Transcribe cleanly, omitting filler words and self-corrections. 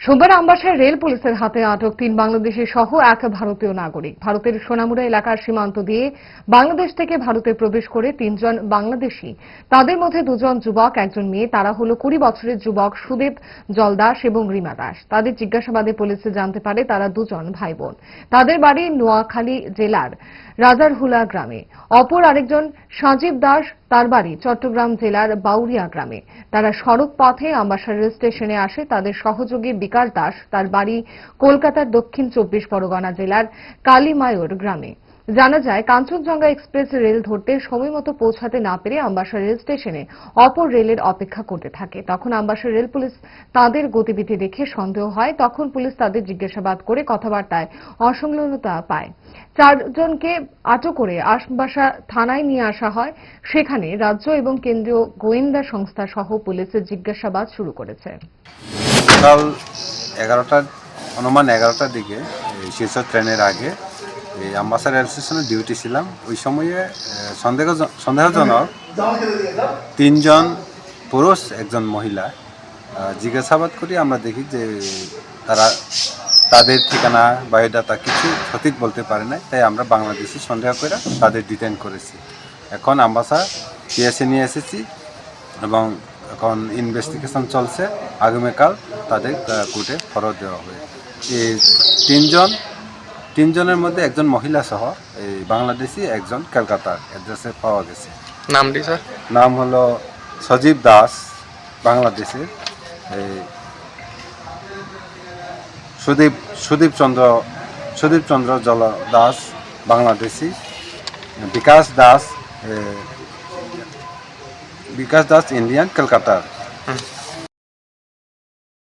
সোমবার আমবাসায় রেল পুলিশের হাতে আটক 3 বাংলাদেশি সহ এক ভারতীয় নাগরিক। ভারতের সোনামুড়া এলাকার সীমান্ত দিয়ে বাংলাদেশ থেকে ভারতে প্রবেশ করে 3 জন বাংলাদেশি, তাদের মধ্যে 2 জন যুবক, একজন মেয়ে। তারা হল 20 বছরের যুবক সুদেব জলদাস এবং রিমা দাস। তাদের জিজ্ঞাসাবাদে পুলিশে জানতে পারে তারা 2 জন ভাই বোন। তাদের বাড়ি নোয়াখালী জেলার রাজারহুলা গ্রামে। অপর আরেকজন সঞ্জীব দাস, তার বাড়ি চট্টগ্রাম জেলার বাউরিয়া গ্রামে। তারা সড়ক পথে আমবাসা রেল স্টেশনে আসে। তাদের সহযোগী বিকাশ দাস, তার বাড়ি কলকাতার দক্ষিণ 24 পরগনা জেলার কালীমায়র গ্রামে। জানা যায়, কাঞ্চনজঙ্ঘা এক্সপ্রেস রেল ধরতে সময়মতো পৌঁছাতে না পেরে আমবাসা রেল স্টেশনে অপর রেলের অপেক্ষা করতে থাকে। তখন আমবাসা রেল পুলিশ তাদের গতিবিধি দেখে সন্দেহ হয়। তখন পুলিশ তাদের জিজ্ঞাসাবাদ করে কথাবার্তায় অসংলগ্নতা পায়। 4 জনকে আটক করে আমবাসা থানায় নিয়ে আসা হয়। সেখানে রাজ্য এবং কেন্দ্রীয় গোয়েন্দা সংস্থা সহ পুলিশের জিজ্ঞাসাবাদ শুরু করেছে। সকাল 11টার দিকে শিলচর ট্রেনের আগে আমবাসা রেল স্টেশনে ডিউটি ছিলাম। ওই সময়ে সন্দেহজনক 3 জন পুরুষ, একজন মহিলা। জিজ্ঞাসাবাদ করি আমরা দেখি যে তাদের ঠিকানা, বায়োডাটা কিছু সঠিক বলতে পারে না। তাই আমরা বাংলাদেশি সন্দেহ করে তাদের ডিটেইন করেছি। এখন আমবাসা পিএসএ নিয়ে এসেছি এবং এখন ইনভেস্টিগেশন চলছে। আগামীকাল তাদের কোর্টে ফরওয়ার্ড দেওয়া হবে। এই 3 জনের মধ্যে একজন মহিলা সহ এই বাংলাদেশি, একজন কলকাতার অ্যাড্রেসে পাওয়া গেছে। নামটি স্যার? নাম হলো সজীব দাস বাংলাদেশের, সুদীপ চন্দ্র জল দাস বাংলাদেশি, বিকাশ দাস ইন্ডিয়ান, কলকাতার।